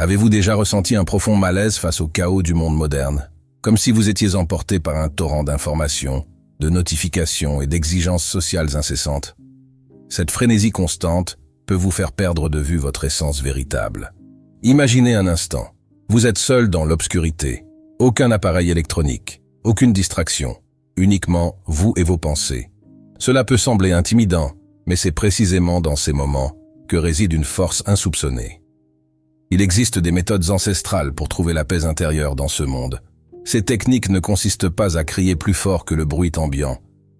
Avez-vous déjà ressenti un profond malaise face au chaos du monde moderne, comme si vous étiez emporté par un torrent d'informations, de notifications et d'exigences sociales incessantes? Cette frénésie constante peut vous faire perdre de vue votre essence véritable. Imaginez un instant, vous êtes seul dans l'obscurité, aucun appareil électronique, aucune distraction, uniquement vous et vos pensées. Cela peut sembler intimidant, mais c'est précisément dans ces moments que réside une force insoupçonnée. Il existe des méthodes ancestrales pour trouver la paix intérieure dans ce monde. Ces techniques ne consistent pas à crier plus fort que le bruit ambiant,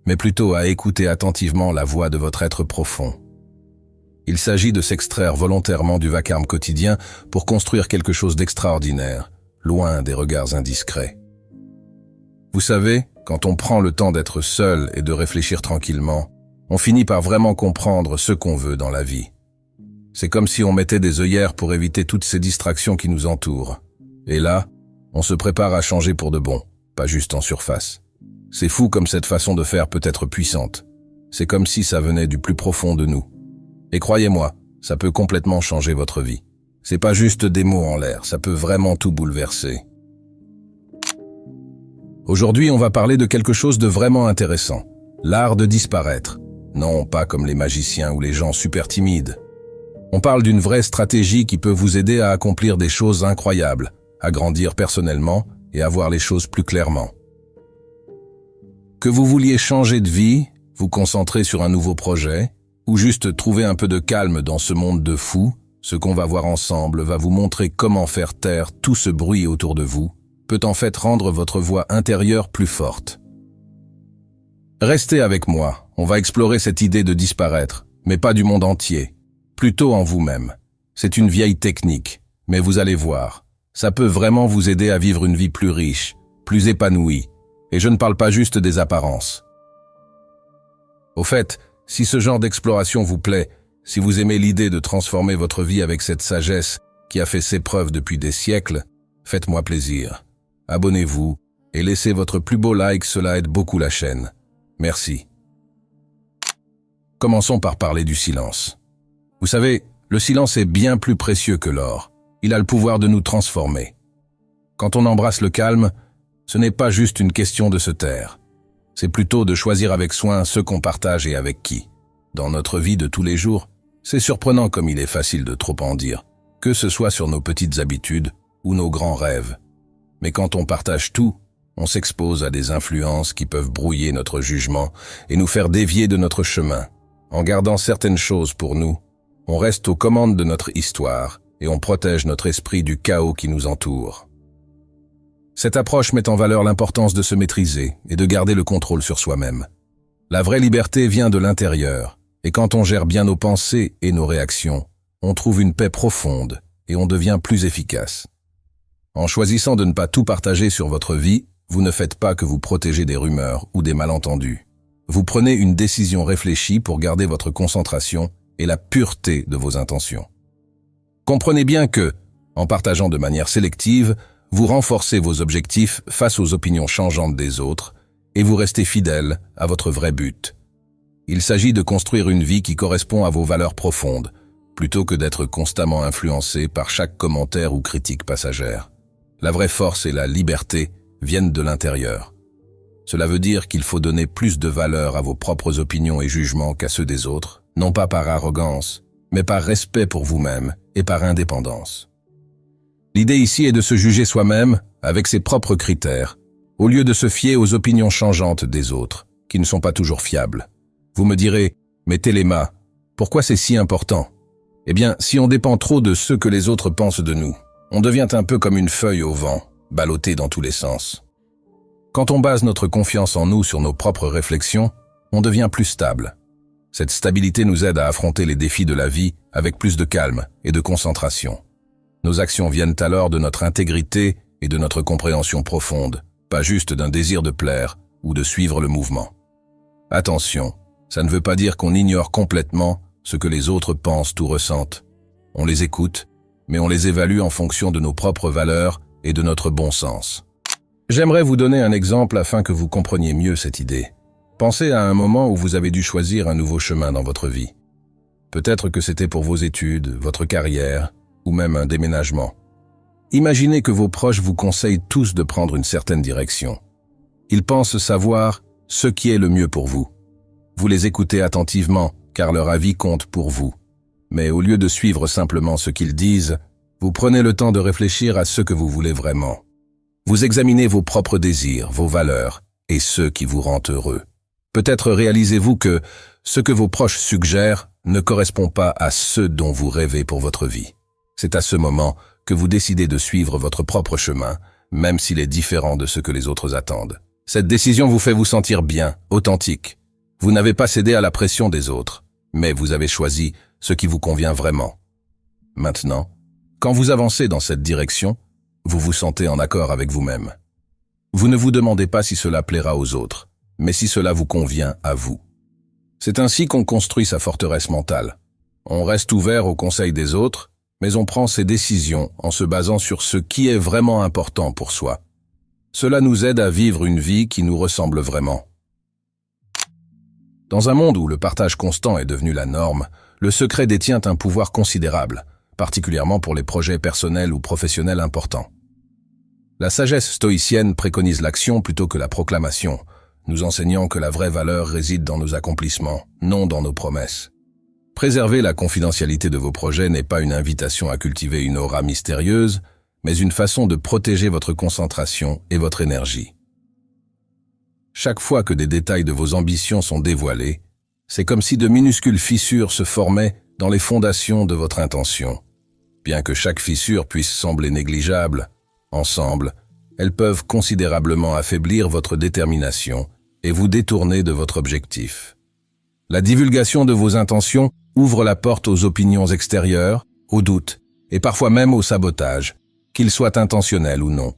mais plutôt à écouter attentivement la voix de votre être profond. Il s'agit de s'extraire volontairement du vacarme quotidien pour construire quelque chose d'extraordinaire, loin des regards indiscrets. Vous savez, quand on prend le temps d'être seul et de réfléchir tranquillement, on finit par vraiment comprendre ce qu'on veut dans la vie. C'est comme si on mettait des œillères pour éviter toutes ces distractions qui nous entourent. Et là, on se prépare à changer pour de bon, pas juste en surface. C'est fou comme cette façon de faire peut être puissante. C'est comme si ça venait du plus profond de nous. Et croyez-moi, ça peut complètement changer votre vie. C'est pas juste des mots en l'air, ça peut vraiment tout bouleverser. Aujourd'hui, on va parler de quelque chose de vraiment intéressant. L'art de disparaître. Non, pas comme les magiciens ou les gens super timides. On parle d'une vraie stratégie qui peut vous aider à accomplir des choses incroyables, à grandir personnellement et à voir les choses plus clairement. Que vous vouliez changer de vie, vous concentrer sur un nouveau projet, ou juste trouver un peu de calme dans ce monde de fous, ce qu'on va voir ensemble va vous montrer comment faire taire tout ce bruit autour de vous, peut en fait rendre votre voix intérieure plus forte. Restez avec moi, on va explorer cette idée de disparaître, mais pas du monde entier, plutôt en vous-même. C'est une vieille technique, mais vous allez voir, ça peut vraiment vous aider à vivre une vie plus riche, plus épanouie, et je ne parle pas juste des apparences. Au fait, si ce genre d'exploration vous plaît, si vous aimez l'idée de transformer votre vie avec cette sagesse qui a fait ses preuves depuis des siècles, faites-moi plaisir. Abonnez-vous et laissez votre plus beau like, cela aide beaucoup la chaîne. Merci. Commençons par parler du silence. Vous savez, le silence est bien plus précieux que l'or. Il a le pouvoir de nous transformer. Quand on embrasse le calme, ce n'est pas juste une question de se taire. C'est plutôt de choisir avec soin ce qu'on partage et avec qui. Dans notre vie de tous les jours, c'est surprenant comme il est facile de trop en dire, que ce soit sur nos petites habitudes ou nos grands rêves. Mais quand on partage tout, on s'expose à des influences qui peuvent brouiller notre jugement et nous faire dévier de notre chemin. En gardant certaines choses pour nous, on reste aux commandes de notre histoire et on protège notre esprit du chaos qui nous entoure. Cette approche met en valeur l'importance de se maîtriser et de garder le contrôle sur soi-même. La vraie liberté vient de l'intérieur, et quand on gère bien nos pensées et nos réactions, on trouve une paix profonde et on devient plus efficace. En choisissant de ne pas tout partager sur votre vie, vous ne faites pas que vous protégez des rumeurs ou des malentendus. Vous prenez une décision réfléchie pour garder votre concentration et la pureté de vos intentions. Comprenez bien que, en partageant de manière sélective, vous renforcez vos objectifs face aux opinions changeantes des autres et vous restez fidèle à votre vrai but. Il s'agit de construire une vie qui correspond à vos valeurs profondes, plutôt que d'être constamment influencé par chaque commentaire ou critique passagère. La vraie force et la liberté viennent de l'intérieur. Cela veut dire qu'il faut donner plus de valeur à vos propres opinions et jugements qu'à ceux des autres, non pas par arrogance, mais par respect pour vous-même et par indépendance. L'idée ici est de se juger soi-même avec ses propres critères, au lieu de se fier aux opinions changeantes des autres, qui ne sont pas toujours fiables. Vous me direz, mais Téléma, pourquoi c'est si important? Eh bien, si on dépend trop de ce que les autres pensent de nous, on devient un peu comme une feuille au vent, ballottée dans tous les sens. Quand on base notre confiance en nous sur nos propres réflexions, on devient plus stable. Cette stabilité nous aide à affronter les défis de la vie avec plus de calme et de concentration. Nos actions viennent alors de notre intégrité et de notre compréhension profonde, pas juste d'un désir de plaire ou de suivre le mouvement. Attention, ça ne veut pas dire qu'on ignore complètement ce que les autres pensent ou ressentent. On les écoute, mais on les évalue en fonction de nos propres valeurs et de notre bon sens. J'aimerais vous donner un exemple afin que vous compreniez mieux cette idée. Pensez à un moment où vous avez dû choisir un nouveau chemin dans votre vie. Peut-être que c'était pour vos études, votre carrière, ou même un déménagement. Imaginez que vos proches vous conseillent tous de prendre une certaine direction. Ils pensent savoir ce qui est le mieux pour vous. Vous les écoutez attentivement, car leur avis compte pour vous. Mais au lieu de suivre simplement ce qu'ils disent, vous prenez le temps de réfléchir à ce que vous voulez vraiment. Vous examinez vos propres désirs, vos valeurs et ceux qui vous rendent heureux. Peut-être réalisez-vous que ce que vos proches suggèrent ne correspond pas à ce dont vous rêvez pour votre vie. C'est à ce moment que vous décidez de suivre votre propre chemin, même s'il est différent de ce que les autres attendent. Cette décision vous fait vous sentir bien, authentique. Vous n'avez pas cédé à la pression des autres, mais vous avez choisi ce qui vous convient vraiment. Maintenant, quand vous avancez dans cette direction, vous vous sentez en accord avec vous-même. Vous ne vous demandez pas si cela plaira aux autres, mais si cela vous convient à vous. C'est ainsi qu'on construit sa forteresse mentale. On reste ouvert aux conseils des autres, mais on prend ses décisions en se basant sur ce qui est vraiment important pour soi. Cela nous aide à vivre une vie qui nous ressemble vraiment. Dans un monde où le partage constant est devenu la norme, le secret détient un pouvoir considérable, particulièrement pour les projets personnels ou professionnels importants. La sagesse stoïcienne préconise l'action plutôt que la proclamation, nous enseignant que la vraie valeur réside dans nos accomplissements, non dans nos promesses. Préserver la confidentialité de vos projets n'est pas une invitation à cultiver une aura mystérieuse, mais une façon de protéger votre concentration et votre énergie. Chaque fois que des détails de vos ambitions sont dévoilés, c'est comme si de minuscules fissures se formaient dans les fondations de votre intention. Bien que chaque fissure puisse sembler négligeable, ensemble, elles peuvent considérablement affaiblir votre détermination et vous détourner de votre objectif. La divulgation de vos intentions ouvre la porte aux opinions extérieures, aux doutes et parfois même au sabotage, qu'ils soient intentionnels ou non.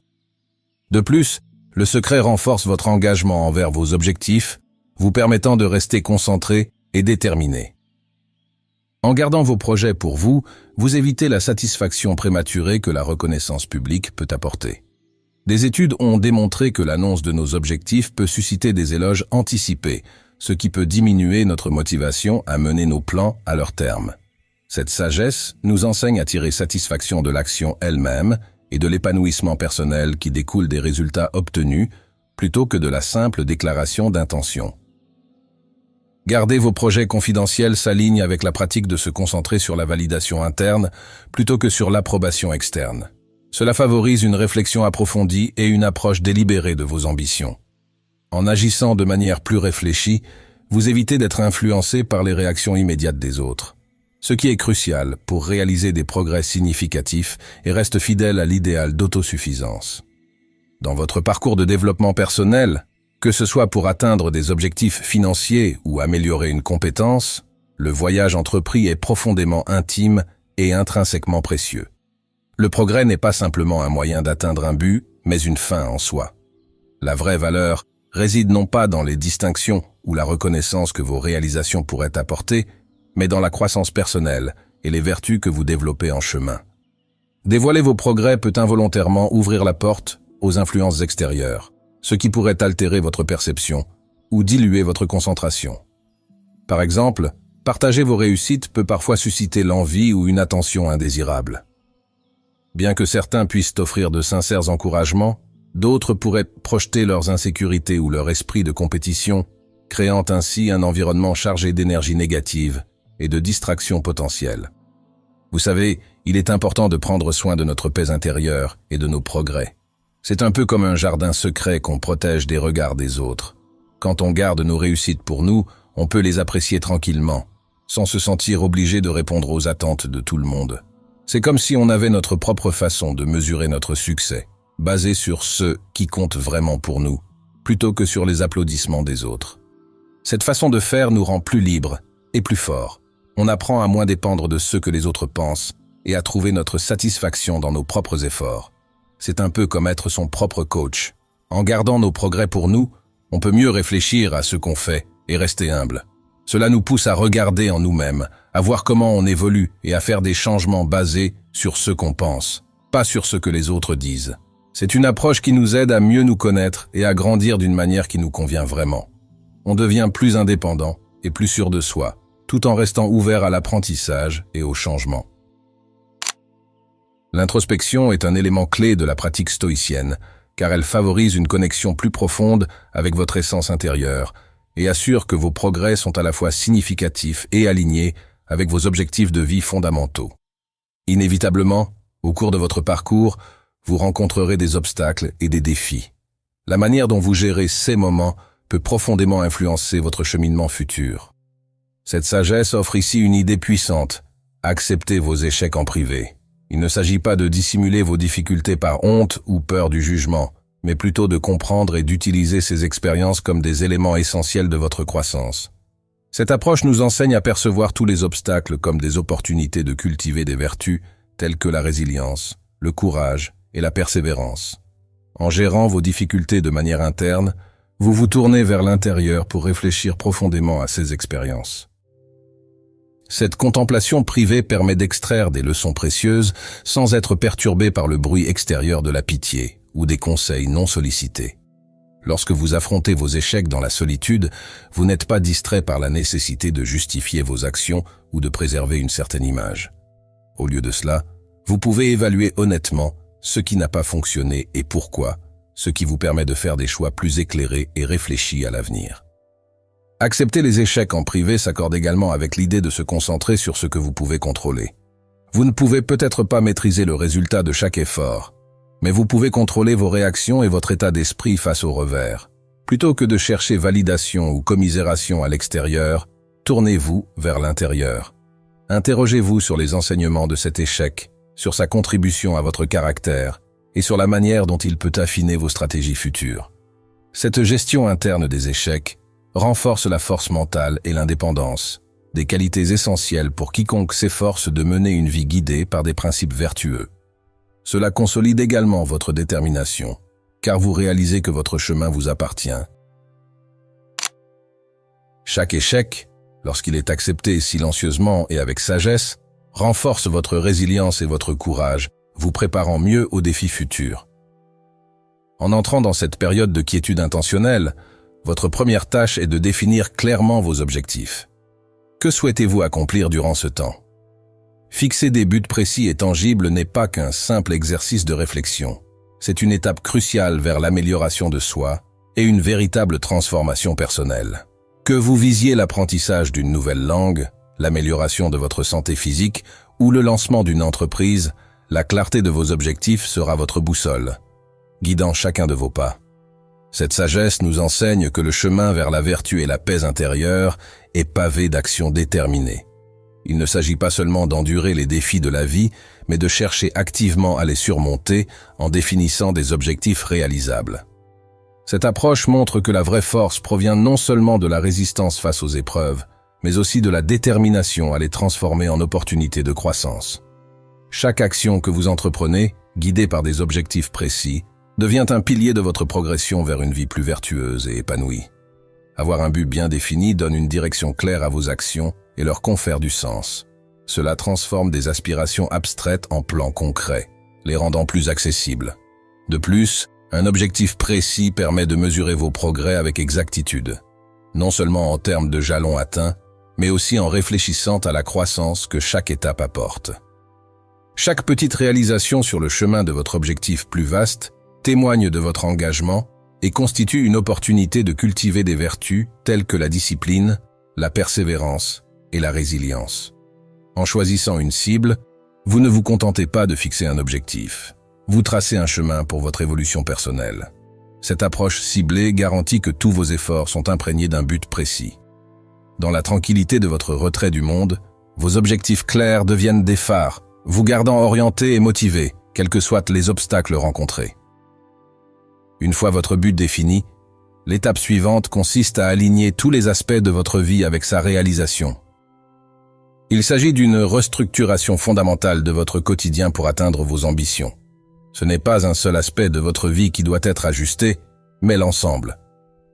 De plus, le secret renforce votre engagement envers vos objectifs, vous permettant de rester concentré et déterminé. En gardant vos projets pour vous, vous évitez la satisfaction prématurée que la reconnaissance publique peut apporter. Des études ont démontré que l'annonce de nos objectifs peut susciter des éloges anticipés, ce qui peut diminuer notre motivation à mener nos plans à leur terme. Cette sagesse nous enseigne à tirer satisfaction de l'action elle-même et de l'épanouissement personnel qui découle des résultats obtenus, plutôt que de la simple déclaration d'intention. Garder vos projets confidentiels s'aligne avec la pratique de se concentrer sur la validation interne plutôt que sur l'approbation externe. Cela favorise une réflexion approfondie et une approche délibérée de vos ambitions. En agissant de manière plus réfléchie, vous évitez d'être influencé par les réactions immédiates des autres, ce qui est crucial pour réaliser des progrès significatifs et reste fidèle à l'idéal d'autosuffisance. Dans votre parcours de développement personnel, que ce soit pour atteindre des objectifs financiers ou améliorer une compétence, le voyage entrepris est profondément intime et intrinsèquement précieux. Le progrès n'est pas simplement un moyen d'atteindre un but, mais une fin en soi. La vraie valeur réside non pas dans les distinctions ou la reconnaissance que vos réalisations pourraient apporter, mais dans la croissance personnelle et les vertus que vous développez en chemin. Dévoiler vos progrès peut involontairement ouvrir la porte aux influences extérieures, ce qui pourrait altérer votre perception ou diluer votre concentration. Par exemple, partager vos réussites peut parfois susciter l'envie ou une attention indésirable. Bien que certains puissent offrir de sincères encouragements, d'autres pourraient projeter leurs insécurités ou leur esprit de compétition, créant ainsi un environnement chargé d'énergie négative et de distractions potentielles. Vous savez, il est important de prendre soin de notre paix intérieure et de nos progrès. C'est un peu comme un jardin secret qu'on protège des regards des autres. Quand on garde nos réussites pour nous, on peut les apprécier tranquillement, sans se sentir obligé de répondre aux attentes de tout le monde. C'est comme si on avait notre propre façon de mesurer notre succès, basée sur ce qui compte vraiment pour nous, plutôt que sur les applaudissements des autres. Cette façon de faire nous rend plus libres et plus forts. On apprend à moins dépendre de ce que les autres pensent et à trouver notre satisfaction dans nos propres efforts. C'est un peu comme être son propre coach. En gardant nos progrès pour nous, on peut mieux réfléchir à ce qu'on fait et rester humble. Cela nous pousse à regarder en nous-mêmes, à voir comment on évolue et à faire des changements basés sur ce qu'on pense, pas sur ce que les autres disent. C'est une approche qui nous aide à mieux nous connaître et à grandir d'une manière qui nous convient vraiment. On devient plus indépendant et plus sûr de soi, tout en restant ouvert à l'apprentissage et au changement. L'introspection est un élément clé de la pratique stoïcienne, car elle favorise une connexion plus profonde avec votre essence intérieure et assure que vos progrès sont à la fois significatifs et alignés avec vos objectifs de vie fondamentaux. Inévitablement, au cours de votre parcours, vous rencontrerez des obstacles et des défis. La manière dont vous gérez ces moments peut profondément influencer votre cheminement futur. Cette sagesse offre ici une idée puissante. Acceptez vos échecs en privé. Il ne s'agit pas de dissimuler vos difficultés par honte ou peur du jugement, mais plutôt de comprendre et d'utiliser ces expériences comme des éléments essentiels de votre croissance. Cette approche nous enseigne à percevoir tous les obstacles comme des opportunités de cultiver des vertus telles que la résilience, le courage et la persévérance. En gérant vos difficultés de manière interne, vous vous tournez vers l'intérieur pour réfléchir profondément à ces expériences. Cette contemplation privée permet d'extraire des leçons précieuses sans être perturbé par le bruit extérieur de la pitié ou des conseils non sollicités. Lorsque vous affrontez vos échecs dans la solitude, vous n'êtes pas distrait par la nécessité de justifier vos actions ou de préserver une certaine image. Au lieu de cela, vous pouvez évaluer honnêtement ce qui n'a pas fonctionné et pourquoi, ce qui vous permet de faire des choix plus éclairés et réfléchis à l'avenir. Accepter les échecs en privé s'accorde également avec l'idée de se concentrer sur ce que vous pouvez contrôler. Vous ne pouvez peut-être pas maîtriser le résultat de chaque effort, mais vous pouvez contrôler vos réactions et votre état d'esprit face au revers. Plutôt que de chercher validation ou commisération à l'extérieur, tournez-vous vers l'intérieur. Interrogez-vous sur les enseignements de cet échec, sur sa contribution à votre caractère et sur la manière dont il peut affiner vos stratégies futures. Cette gestion interne des échecs renforce la force mentale et l'indépendance, des qualités essentielles pour quiconque s'efforce de mener une vie guidée par des principes vertueux. Cela consolide également votre détermination, car vous réalisez que votre chemin vous appartient. Chaque échec, lorsqu'il est accepté silencieusement et avec sagesse, renforce votre résilience et votre courage, vous préparant mieux aux défis futurs. En entrant dans cette période de quiétude intentionnelle, votre première tâche est de définir clairement vos objectifs. Que souhaitez-vous accomplir durant ce temps? Fixer des buts précis et tangibles n'est pas qu'un simple exercice de réflexion. C'est une étape cruciale vers l'amélioration de soi et une véritable transformation personnelle. Que vous visiez l'apprentissage d'une nouvelle langue, l'amélioration de votre santé physique ou le lancement d'une entreprise, la clarté de vos objectifs sera votre boussole, guidant chacun de vos pas. Cette sagesse nous enseigne que le chemin vers la vertu et la paix intérieure est pavé d'actions déterminées. Il ne s'agit pas seulement d'endurer les défis de la vie, mais de chercher activement à les surmonter en définissant des objectifs réalisables. Cette approche montre que la vraie force provient non seulement de la résistance face aux épreuves, mais aussi de la détermination à les transformer en opportunités de croissance. Chaque action que vous entreprenez, guidée par des objectifs précis, devient un pilier de votre progression vers une vie plus vertueuse et épanouie. Avoir un but bien défini donne une direction claire à vos actions et leur confère du sens. Cela transforme des aspirations abstraites en plans concrets, les rendant plus accessibles. De plus, un objectif précis permet de mesurer vos progrès avec exactitude, non seulement en termes de jalons atteints, mais aussi en réfléchissant à la croissance que chaque étape apporte. Chaque petite réalisation sur le chemin de votre objectif plus vaste témoigne de votre engagement et constitue une opportunité de cultiver des vertus telles que la discipline, la persévérance et la résilience. En choisissant une cible, vous ne vous contentez pas de fixer un objectif. Vous tracez un chemin pour votre évolution personnelle. Cette approche ciblée garantit que tous vos efforts sont imprégnés d'un but précis. Dans la tranquillité de votre retrait du monde, vos objectifs clairs deviennent des phares, vous gardant orienté et motivé, quels que soient les obstacles rencontrés. Une fois votre but défini, l'étape suivante consiste à aligner tous les aspects de votre vie avec sa réalisation. Il s'agit d'une restructuration fondamentale de votre quotidien pour atteindre vos ambitions. Ce n'est pas un seul aspect de votre vie qui doit être ajusté, mais l'ensemble.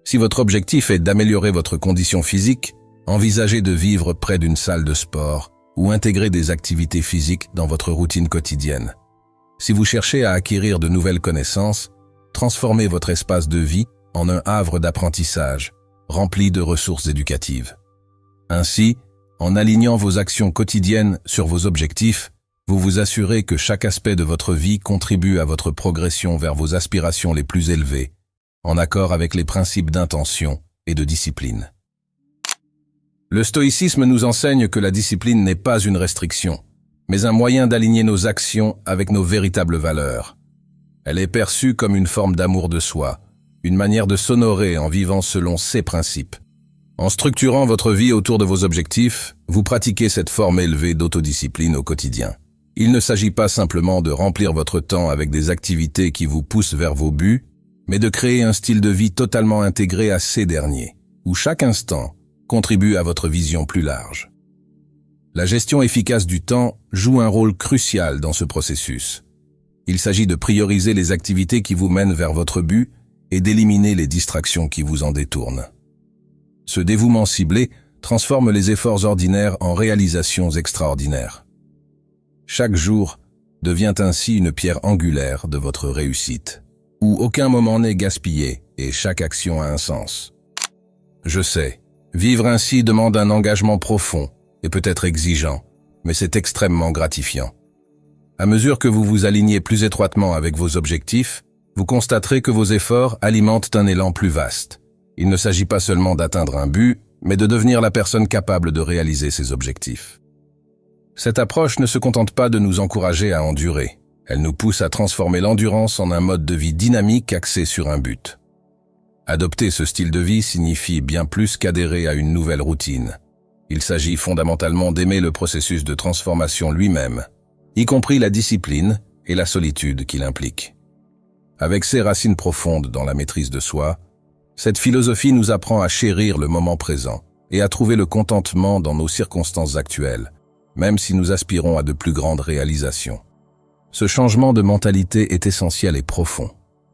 Si votre objectif est d'améliorer votre condition physique, envisagez de vivre près d'une salle de sport ou intégrer des activités physiques dans votre routine quotidienne. Si vous cherchez à acquérir de nouvelles connaissances, transformez votre espace de vie en un havre d'apprentissage, rempli de ressources éducatives. Ainsi, en alignant vos actions quotidiennes sur vos objectifs, Vous vous assurez que chaque aspect de votre vie contribue à votre progression vers vos aspirations les plus élevées, en accord avec les principes d'intention et de discipline. Le stoïcisme nous enseigne que la discipline n'est pas une restriction, mais un moyen d'aligner nos actions avec nos véritables valeurs. Elle est perçue comme une forme d'amour de soi, une manière de s'honorer en vivant selon ses principes. En structurant votre vie autour de vos objectifs, vous pratiquez cette forme élevée d'autodiscipline au quotidien. Il ne s'agit pas simplement de remplir votre temps avec des activités qui vous poussent vers vos buts, mais de créer un style de vie totalement intégré à ces derniers, où chaque instant contribue à votre vision plus large. La gestion efficace du temps joue un rôle crucial dans ce processus. Il s'agit de prioriser les activités qui vous mènent vers votre but et d'éliminer les distractions qui vous en détournent. Ce dévouement ciblé transforme les efforts ordinaires en réalisations extraordinaires. Chaque jour devient ainsi une pierre angulaire de votre réussite, où aucun moment n'est gaspillé et chaque action a un sens. Je sais, vivre ainsi demande un engagement profond et peut-être exigeant, mais c'est extrêmement gratifiant. À mesure que vous vous alignez plus étroitement avec vos objectifs, vous constaterez que vos efforts alimentent un élan plus vaste. Il ne s'agit pas seulement d'atteindre un but, mais de devenir la personne capable de réaliser ses objectifs. Cette approche ne se contente pas de nous encourager à endurer. Elle nous pousse à transformer l'endurance en un mode de vie dynamique axé sur un but. Adopter ce style de vie signifie bien plus qu'adhérer à une nouvelle routine. Il s'agit fondamentalement d'aimer le processus de transformation lui-même, y compris la discipline et la solitude qu'il implique. Avec ses racines profondes dans la maîtrise de soi, cette philosophie nous apprend à chérir le moment présent et à trouver le contentement dans nos circonstances actuelles, même si nous aspirons à de plus grandes réalisations. Ce changement de mentalité est essentiel et profond.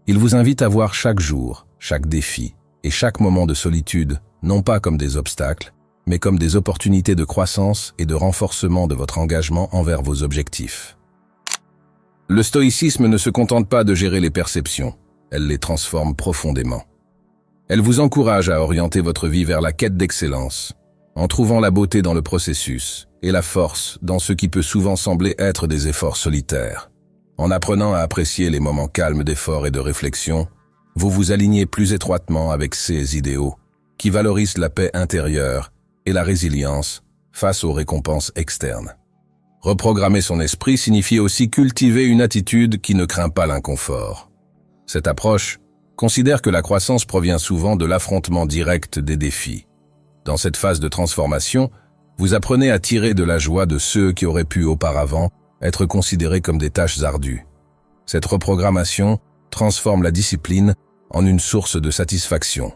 Il vous invite à voir chaque jour, chaque défi et chaque moment de solitude, non pas comme des obstacles, mais comme des opportunités de croissance et de renforcement de votre engagement envers vos objectifs. Le stoïcisme ne se contente pas de gérer les perceptions, elle les transforme profondément. Elle vous encourage à orienter votre vie vers la quête d'excellence, en trouvant la beauté dans le processus et la force dans ce qui peut souvent sembler être des efforts solitaires. En apprenant à apprécier les moments calmes d'effort et de réflexion, vous vous alignez plus étroitement avec ces idéaux qui valorisent la paix intérieure et la résilience face aux récompenses externes. Reprogrammer son esprit signifie aussi cultiver une attitude qui ne craint pas l'inconfort. Cette approche considère que la croissance provient souvent de l'affrontement direct des défis. Dans cette phase de transformation, vous apprenez à tirer de la joie de ceux qui auraient pu auparavant être considérés comme des tâches ardues. Cette reprogrammation transforme la discipline en une source de satisfaction,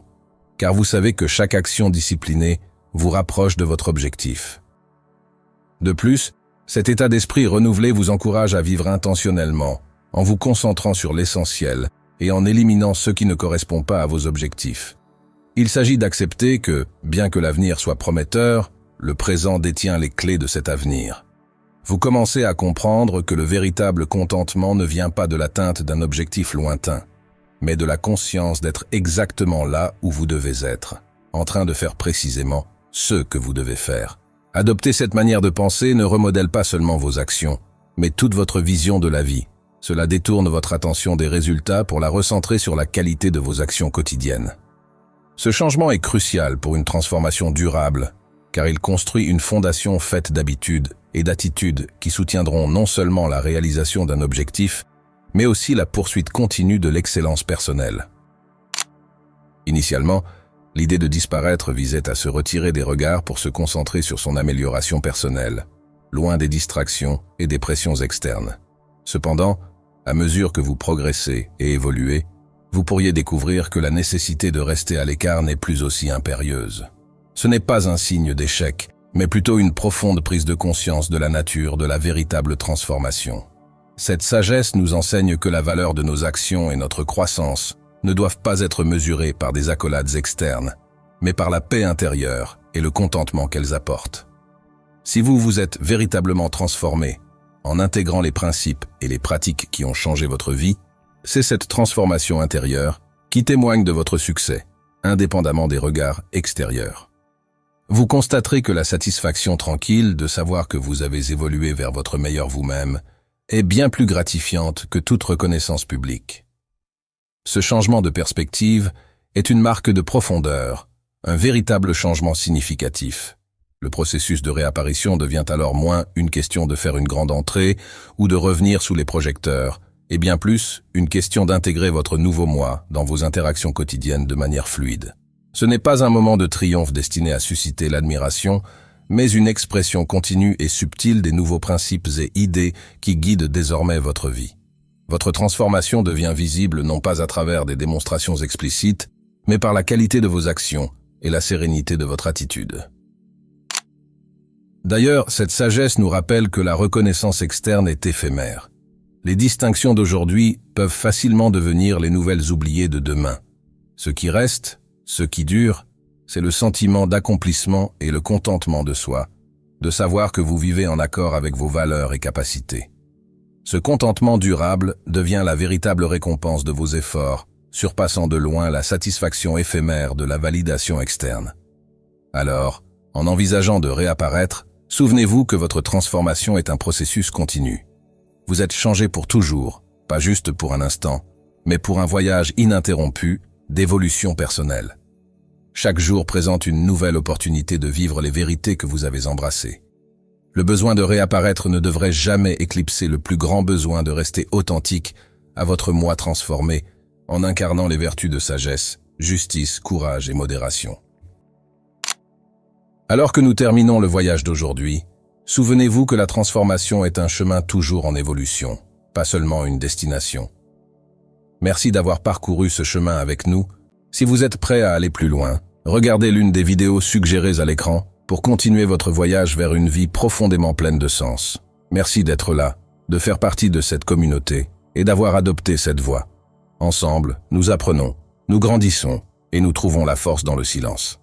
car vous savez que chaque action disciplinée vous rapproche de votre objectif. De plus, cet état d'esprit renouvelé vous encourage à vivre intentionnellement, en vous concentrant sur l'essentiel et en éliminant ce qui ne correspond pas à vos objectifs. Il s'agit d'accepter que, bien que l'avenir soit prometteur, le présent détient les clés de cet avenir. Vous commencez à comprendre que le véritable contentement ne vient pas de l'atteinte d'un objectif lointain, mais de la conscience d'être exactement là où vous devez être, en train de faire précisément ce que vous devez faire. Adopter cette manière de penser ne remodèle pas seulement vos actions, mais toute votre vision de la vie. Cela détourne votre attention des résultats pour la recentrer sur la qualité de vos actions quotidiennes. Ce changement est crucial pour une transformation durable, car il construit une fondation faite d'habitudes et d'attitudes qui soutiendront non seulement la réalisation d'un objectif, mais aussi la poursuite continue de l'excellence personnelle. Initialement, l'idée de disparaître visait à se retirer des regards pour se concentrer sur son amélioration personnelle, loin des distractions et des pressions externes. Cependant, à mesure que vous progressez et évoluez, vous pourriez découvrir que la nécessité de rester à l'écart n'est plus aussi impérieuse. Ce n'est pas un signe d'échec, mais plutôt une profonde prise de conscience de la nature de la véritable transformation. Cette sagesse nous enseigne que la valeur de nos actions et notre croissance ne doivent pas être mesurées par des accolades externes, mais par la paix intérieure et le contentement qu'elles apportent. Si vous vous êtes véritablement transformé, en intégrant les principes et les pratiques qui ont changé votre vie, c'est cette transformation intérieure qui témoigne de votre succès, indépendamment des regards extérieurs. vous constaterez que la satisfaction tranquille de savoir que vous avez évolué vers votre meilleur vous-même est bien plus gratifiante que toute reconnaissance publique. Ce changement de perspective est une marque de profondeur, un véritable changement significatif. Le processus de réapparition devient alors moins une question de faire une grande entrée ou de revenir sous les projecteurs, et bien plus une question d'intégrer votre nouveau moi dans vos interactions quotidiennes de manière fluide. Ce n'est pas un moment de triomphe destiné à susciter l'admiration, mais une expression continue et subtile des nouveaux principes et idées qui guident désormais votre vie. Votre transformation devient visible non pas à travers des démonstrations explicites, mais par la qualité de vos actions et la sérénité de votre attitude. D'ailleurs, cette sagesse nous rappelle que la reconnaissance externe est éphémère. Les distinctions d'aujourd'hui peuvent facilement devenir les nouvelles oubliées de demain. Ce qui reste, ce qui dure, c'est le sentiment d'accomplissement et le contentement de soi, de savoir que vous vivez en accord avec vos valeurs et capacités. Ce contentement durable devient la véritable récompense de vos efforts, surpassant de loin la satisfaction éphémère de la validation externe. Alors, en envisageant de réapparaître, souvenez-vous que votre transformation est un processus continu. Vous êtes changé pour toujours, pas juste pour un instant, mais pour un voyage ininterrompu d'évolution personnelle. Chaque jour présente une nouvelle opportunité de vivre les vérités que vous avez embrassées. Le besoin de réapparaître ne devrait jamais éclipser le plus grand besoin de rester authentique à votre moi transformé en incarnant les vertus de sagesse, justice, courage et modération. Alors que nous terminons le voyage d'aujourd'hui, souvenez-vous que la transformation est un chemin toujours en évolution, pas seulement une destination. Merci d'avoir parcouru ce chemin avec nous. Si vous êtes prêt à aller plus loin, regardez l'une des vidéos suggérées à l'écran pour continuer votre voyage vers une vie profondément pleine de sens. Merci d'être là, de faire partie de cette communauté et d'avoir adopté cette voie. Ensemble, nous apprenons, nous grandissons et nous trouvons la force dans le silence.